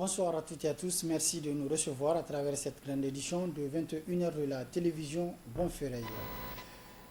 Bonsoir à toutes et à tous, merci de nous recevoir à travers cette grande édition de 21h de la télévision Bonferré.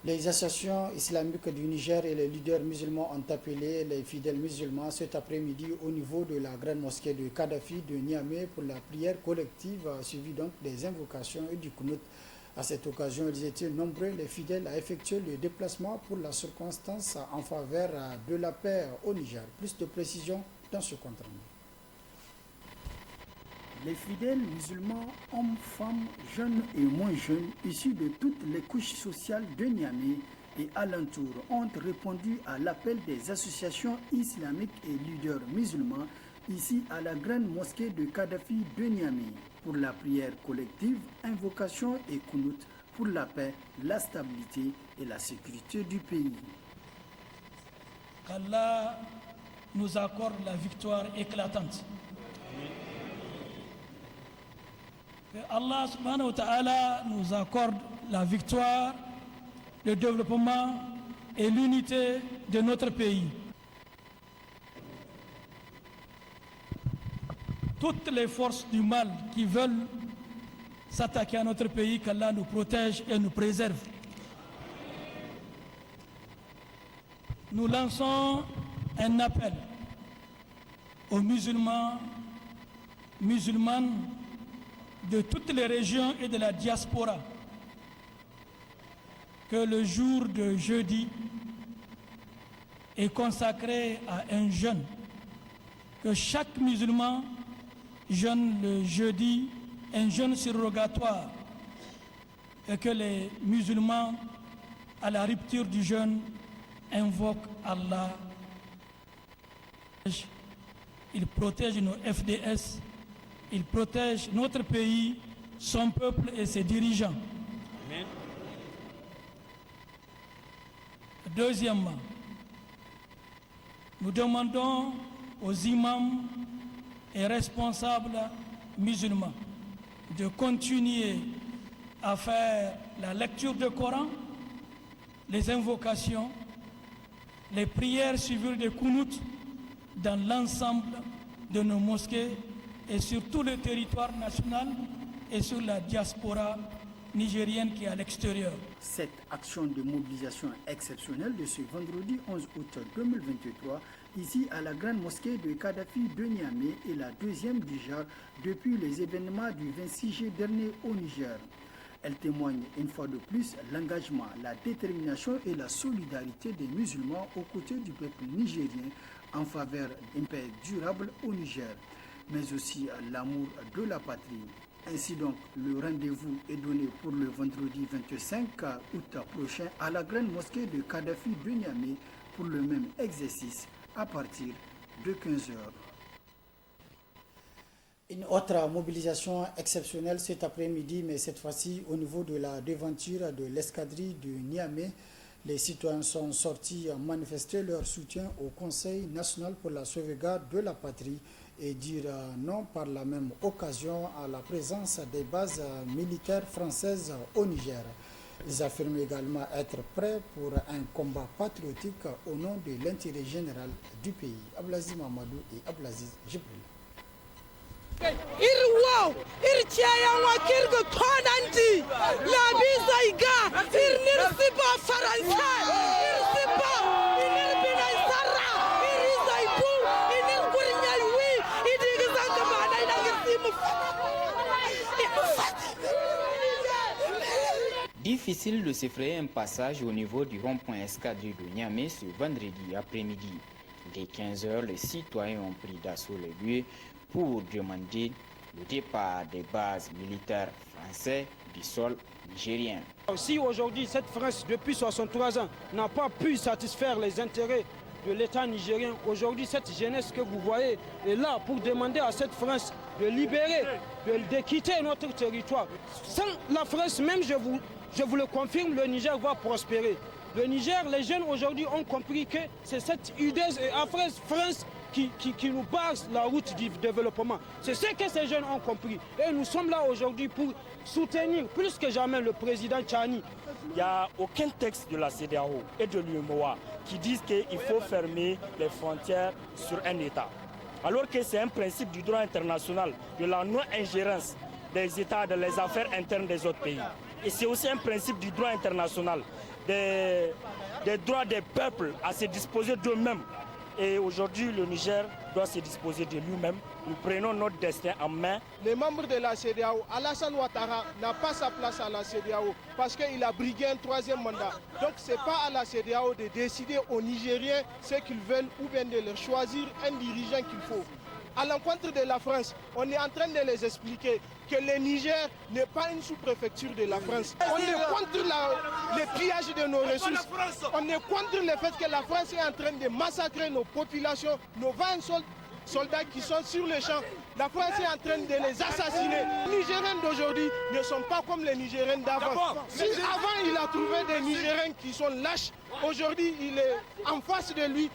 Les associations islamiques du Niger et les leaders musulmans ont appelé les fidèles musulmans cet après-midi au niveau de la grande mosquée de Kadhafi de Niamey pour la prière collective suivie donc des invocations et du Qunut. À cette occasion, ils étaient nombreux les fidèles à effectuer le déplacement pour la circonstance en faveur de la paix au Niger. Plus de précisions dans ce compte rendu. Les fidèles musulmans, hommes, femmes, jeunes et moins jeunes, issus de toutes les couches sociales de Niamey et alentours, ont répondu à l'appel des associations islamiques et leaders musulmans ici à la grande mosquée de Kadhafi de Niamey pour la prière collective, invocation et Qunut pour la paix, la stabilité et la sécurité du pays. Qu'Allah nous accorde la victoire éclatante. Que Allah subhanahu wa ta'ala nous accorde la victoire, le développement et l'unité de notre pays. Toutes les forces du mal qui veulent s'attaquer à notre pays, qu'Allah nous protège et nous préserve. Nous lançons un appel aux musulmans, musulmanes de toutes les régions et de la diaspora que le jour de jeudi est consacré à un jeûne, que chaque musulman jeûne le jeudi, un jeûne surrogatoire, et que les musulmans, à la rupture du jeûne, invoquent Allah. Il protège nos FDS, il protège notre pays, son peuple et ses dirigeants. Amen. Deuxièmement, nous demandons aux imams et responsables musulmans de continuer à faire la lecture du Coran, les invocations, les prières suivies de Qunut dans l'ensemble de nos mosquées et sur tout le territoire national et sur la diaspora nigérienne qui est à l'extérieur. Cette action de mobilisation exceptionnelle de ce vendredi 11 août 2023, ici à la grande mosquée de Kadhafi de Niamey, est la deuxième du genre depuis les événements du 26 juillet dernier au Niger. Elle témoigne une fois de plus l'engagement, la détermination et la solidarité des musulmans aux côtés du peuple nigérien en faveur d'une paix durable au Niger, mais aussi l'amour de la patrie. Ainsi donc, le rendez-vous est donné pour le vendredi 25 août prochain à la grande mosquée de Kadhafi de Niamey pour le même exercice à partir de 15h. Une autre mobilisation exceptionnelle cet après-midi, mais cette fois-ci au niveau de la devanture de l'escadrille de Niamey. Les citoyens sont sortis manifester leur soutien au Conseil national pour la sauvegarde de la patrie et dire non par la même occasion à la présence des bases militaires françaises au Niger. Ils affirment également être prêts pour un combat patriotique au nom de l'intérêt général du pays. Ablaziz Mamadou et Ablaziz Jibril. Irwaw irciyayanwa kirga tonanti labi zaiga irnirsiba faransa irsiba inirbina sarra irizaibu inirgurnyalwi idigizanga mana inagirsimu. Difficile de se frayer un passage au niveau du rond-point escadrille de Niamey ce vendredi après-midi. Dès 15h, les citoyens ont pris d'assaut les lieux pour demander le départ des bases militaires françaises du sol nigérien. Si aujourd'hui cette France, depuis 63 ans, n'a pas pu satisfaire les intérêts de l'État nigérien, aujourd'hui cette jeunesse que vous voyez est là pour demander à cette France de libérer, de quitter notre territoire. Sans la France même, je vous le confirme, le Niger va prospérer. Le Niger, les jeunes aujourd'hui ont compris que c'est cette hideuse et affreuse France qui nous barre la route du développement. C'est ce que ces jeunes ont compris. Et nous sommes là aujourd'hui pour soutenir plus que jamais le président Tchani. Il n'y a aucun texte de la CEDEAO et de l'UEMOA qui disent qu'il faut fermer les frontières sur un État. alors que c'est un principe du droit international, de la non-ingérence des États dans les affaires internes des autres pays. Et c'est aussi un principe du droit international, des droits des peuples à se disposer d'eux-mêmes. Et aujourd'hui, le Niger doit se disposer de lui-même. Nous prenons notre destin en main. Les membres de la CEDEAO, Alassane Ouattara n'a pas sa place à la CEDEAO parce qu'il a brigué un troisième mandat. Donc ce n'est pas à la CEDEAO de décider aux Nigériens ce qu'ils veulent ou bien de leur choisir un dirigeant qu'il faut. À l'encontre de la France, on est en train de les expliquer que le Niger n'est pas une sous-préfecture de la France. On est contre le pillage de nos ressources. On est contre le fait que la France est en train de massacrer nos populations, nos 20 soldats qui sont sur le champ. La France est en train de les assassiner. Les Nigériens d'aujourd'hui ne sont pas comme les Nigériens d'avant. Si avant il a trouvé des Nigériens qui sont lâches, aujourd'hui il est en face de lui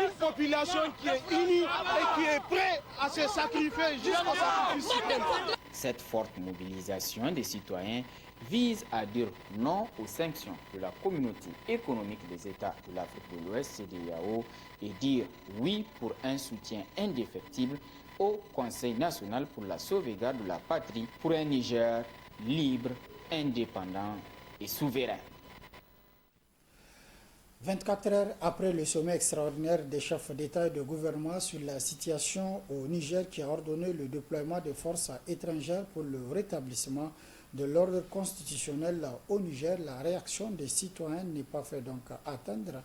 une population qui est unie et qui est prête à se sacrifier jusqu'au sacrifice suprême. Cette forte mobilisation des citoyens vise à dire non aux sanctions de la communauté économique des États de l'Afrique de l'Ouest, CEDEAO, et dire oui pour un soutien indéfectible au Conseil national pour la sauvegarde de la patrie pour un Niger libre, indépendant et souverain. 24 heures après le sommet extraordinaire des chefs d'État et de gouvernement sur la situation au Niger qui a ordonné le déploiement de forces étrangères pour le rétablissement de l'ordre constitutionnel au Niger, la réaction des citoyens n'est pas fait donc attendre.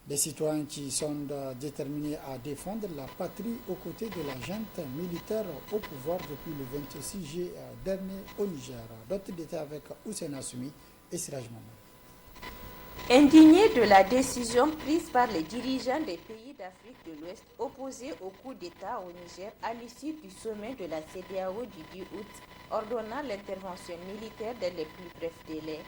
Des citoyens qui sont déterminés à défendre la patrie aux côtés de la junte militaire au pouvoir depuis le 26 juillet dernier au Niger. D'autres détails avec Hussein Assoumi et Siraj Maman. Indignés de la décision prise par les dirigeants des pays d'Afrique de l'Ouest opposés au coup d'État au Niger à l'issue du sommet de la CEDEAO du 10 août, ordonnant l'intervention militaire dans les plus brefs délais,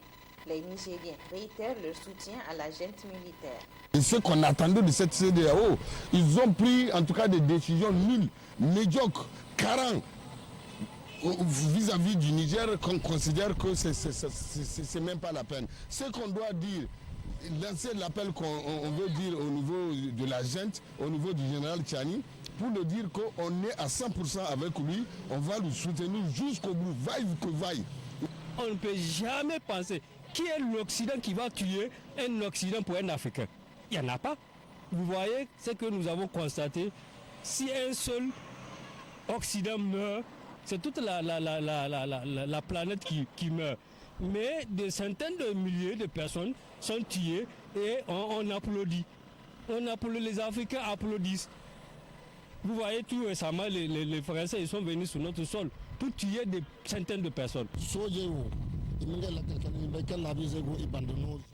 les Nigériens réitèrent leur soutien à la junte militaire. Et ce qu'on attendait de cette CEDEAO, ils ont pris en tout cas des décisions nulles, médiocres, carentes vis-à-vis du Niger qu'on considère que c'est même pas la peine. Ce qu'on doit dire, lancer l'appel qu'on veut dire au niveau de la junte, au niveau du général Tchani, pour le dire qu'on est à 100% avec lui, on va le soutenir jusqu'au bout, vaille que vaille. On ne peut jamais penser qui est l'Occident qui va tuer un Occident pour un Africain. Il n'y en a pas. Vous voyez ce que nous avons constaté. Si un seul Occident meurt, c'est toute la planète qui meurt. Mais des centaines de milliers de personnes sont tuées et on applaudit. Les Africains applaudissent. Vous voyez tout récemment, les Français ils sont venus sur notre sol pour tuer des centaines de personnes.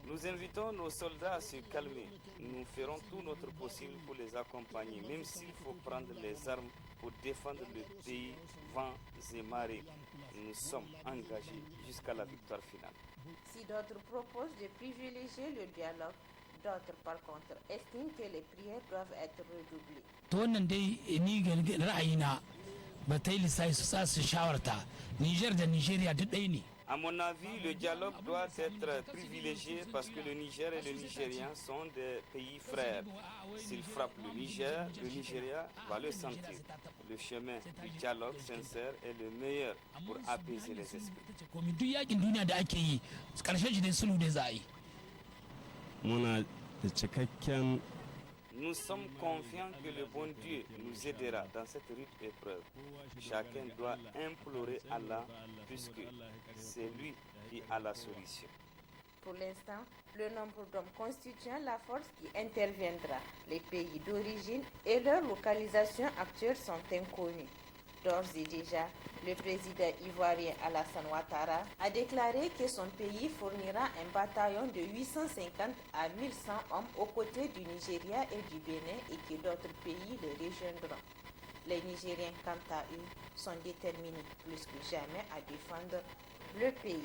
Nous invitons nos soldats à se calmer. Nous ferons tout notre possible pour les accompagner, même s'il faut prendre les armes pour défendre le pays, vents et marées. Nous sommes engagés jusqu'à la victoire finale. Si d'autres proposent de privilégier le dialogue, d'autres par contre estiment que les prières doivent être redoublées. À mon avis, le dialogue doit être privilégié parce que le Niger et le Nigérien sont des pays frères. S'ils frappent le Nigeria va le sentir. Le chemin du dialogue sincère est le meilleur pour apaiser les esprits. Nous sommes confiants que le bon Dieu nous aidera dans cette rude épreuve. Chacun doit implorer Allah puisque c'est lui qui a la solution. Pour l'instant, le nombre d'hommes constituant la force qui interviendra, les pays d'origine et leur localisation actuelle sont inconnus. D'ores et déjà, le président ivoirien Alassane Ouattara a déclaré que son pays fournira un bataillon de 850 à 1100 hommes aux côtés du Nigeria et du Bénin et que d'autres pays les rejoindront. Les Nigériens, quant à eux, sont déterminés plus que jamais à défendre le pays.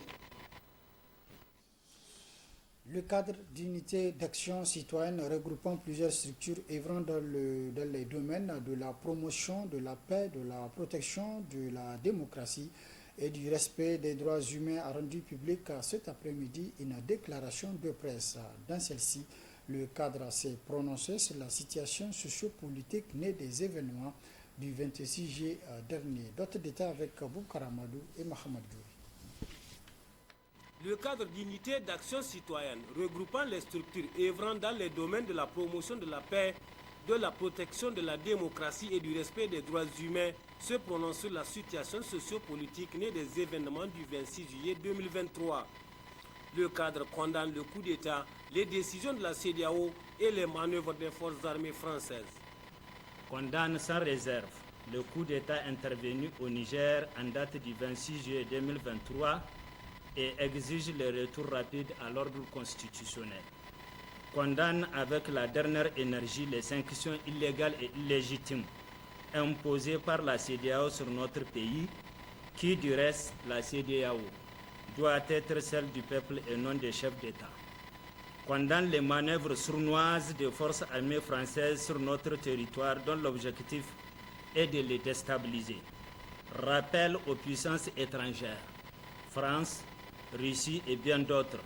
Le cadre d'unité d'action citoyenne regroupant plusieurs structures œuvrant dans les domaines de la promotion de la paix, de la protection de la démocratie et du respect des droits humains a rendu public cet après-midi une déclaration de presse. Dans celle-ci, le cadre s'est prononcé sur la situation sociopolitique née des événements du 26 juillet dernier. D'autres détails avec Boukar Amadou et Mohamed Djouri. Le cadre d'unité d'action citoyenne regroupant les structures œuvrant dans les domaines de la promotion de la paix, de la protection de la démocratie et du respect des droits humains se prononce sur la situation sociopolitique née des événements du 26 juillet 2023. Le cadre condamne le coup d'État, les décisions de la CEDEAO et les manœuvres des forces armées françaises. Condamne sans réserve le coup d'État intervenu au Niger en date du 26 juillet 2023 et exige le retour rapide à l'ordre constitutionnel. Condamne avec la dernière énergie les sanctions illégales et illégitimes imposées par la CEDEAO sur notre pays, qui du reste, la CEDEAO, doit être celle du peuple et non des chefs d'État. Condamne les manœuvres sournoises des forces armées françaises sur notre territoire dont l'objectif est de les déstabiliser. Rappelle aux puissances étrangères, France, Russie et bien d'autres,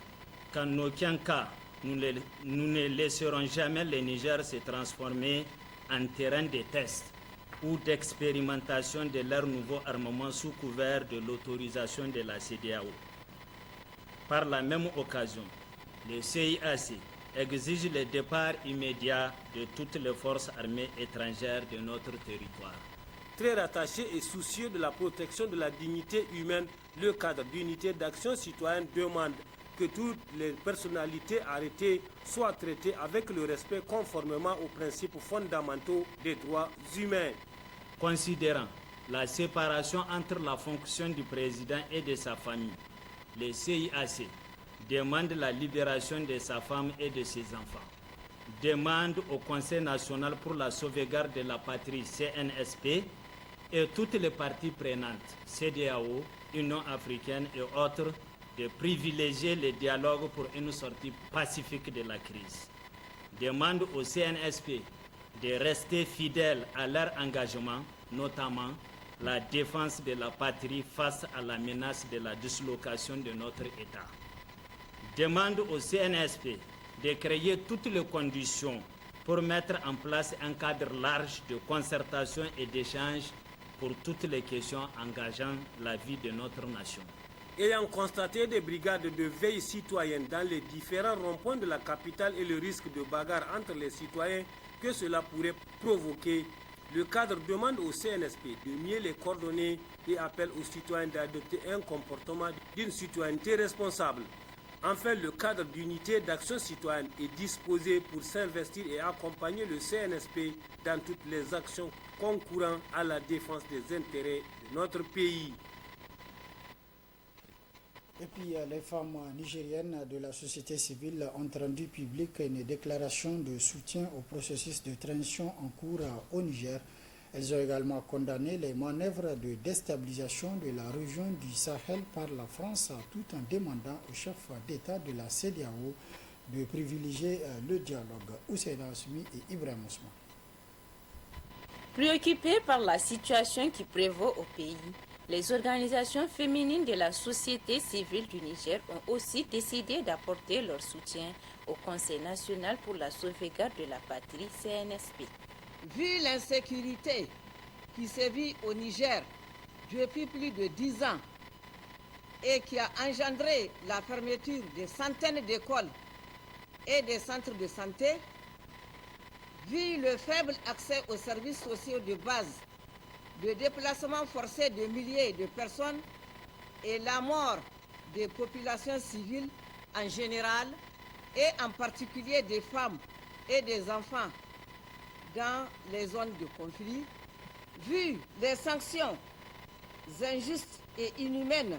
qu'en aucun cas nous ne laisserons jamais le Niger se transformer en terrain de test ou d'expérimentation de leur nouveau armement sous couvert de l'autorisation de la CEDEAO. Par la même occasion, le CIAC exige le départ immédiat de toutes les forces armées étrangères de notre territoire. Très rattaché et soucieux de la protection de la dignité humaine, le cadre d'unité d'action citoyenne demande que toutes les personnalités arrêtées soient traitées avec le respect conformément aux principes fondamentaux des droits humains. Considérant la séparation entre la fonction du président et de sa famille, le CIAC demande la libération de sa femme et de ses enfants. Demande au Conseil national pour la sauvegarde de la patrie CNSP et toutes les parties prenantes, CEDEAO, Union africaine et autres, de privilégier le dialogue pour une sortie pacifique de la crise. Demande au CNSP de rester fidèles à leur engagement, notamment la défense de la patrie face à la menace de la dislocation de notre État. Demande au CNSP de créer toutes les conditions pour mettre en place un cadre large de concertation et d'échange pour toutes les questions engageant la vie de notre nation. Ayant constaté des brigades de veille citoyenne dans les différents ronds-points de la capitale et le risque de bagarre entre les citoyens que cela pourrait provoquer, le cadre demande au CNSP de mieux les coordonner et appelle aux citoyens d'adopter un comportement d'une citoyenneté responsable. Enfin, le cadre d'unité d'action citoyenne est disposé pour s'investir et accompagner le CNSP dans toutes les actions concourant à la défense des intérêts de notre pays. Et puis les femmes nigériennes de la société civile ont rendu publique une déclaration de soutien au processus de transition en cours au Niger. Elles ont également condamné les manœuvres de déstabilisation de la région du Sahel par la France, tout en demandant au chef d'État de la CEDEAO de privilégier le dialogue. Ousseïna Assoumi et Ibrahim Ousmane. Préoccupées par la situation qui prévaut au pays, les organisations féminines de la société civile du Niger ont aussi décidé d'apporter leur soutien au Conseil national pour la sauvegarde de la patrie CNSP. Vu l'insécurité qui sévit au Niger depuis plus de 10 ans et qui a engendré la fermeture de centaines d'écoles et des centres de santé, vu le faible accès aux services sociaux de base, le déplacement forcé de milliers de personnes et la mort des populations civiles en général et en particulier des femmes et des enfants dans les zones de conflit, vu les sanctions injustes et inhumaines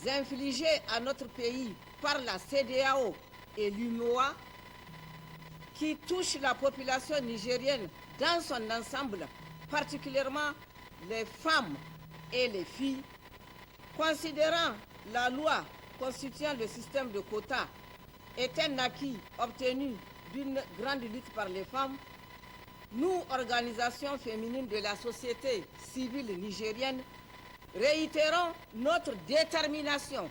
infligées à notre pays par la CEDEAO et l'UMOA, qui touchent la population nigérienne dans son ensemble, particulièrement les femmes et les filles, considérant la loi constituant le système de quotas est un acquis obtenu d'une grande lutte par les femmes, nous, organisations féminines de la société civile nigérienne, réitérons notre détermination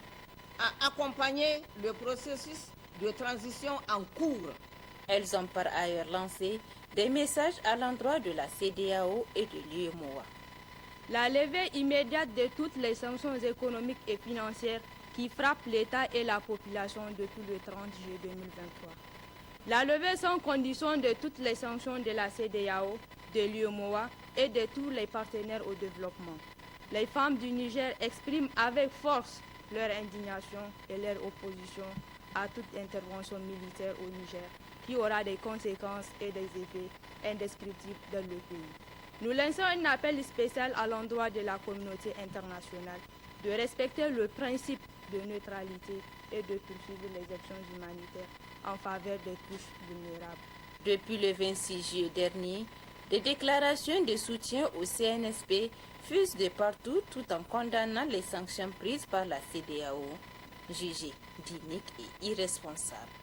à accompagner le processus de transition en cours Elles ont par ailleurs lancé des messages à l'endroit de la CEDEAO et de l'UEMOA. La levée immédiate de toutes les sanctions économiques et financières qui frappent l'État et la population depuis le 30 juillet 2023. La levée sans condition de toutes les sanctions de la CEDEAO, de l'UEMOA et de tous les partenaires au développement. Les femmes du Niger expriment avec force leur indignation et leur opposition à toute intervention militaire au Niger qui aura des conséquences et des effets indescriptibles dans le pays. Nous lançons un appel spécial à l'endroit de la communauté internationale de respecter le principe de neutralité et de poursuivre les actions humanitaires en faveur des couches vulnérables. Depuis le 26 juillet dernier, des déclarations de soutien au CNSP fusent de partout tout en condamnant les sanctions prises par la CEDEAO, jugées d'iniques et irresponsables.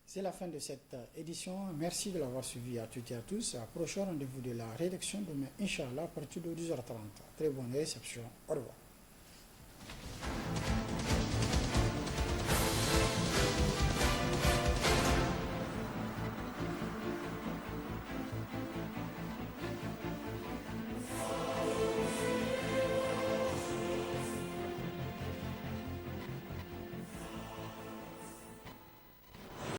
C'est la fin de cette édition. Merci de l'avoir suivi à toutes et à tous. Prochain rendez-vous de la rédaction demain, Inch'Allah, à partir de 10h30. Très bonne réception. Au revoir.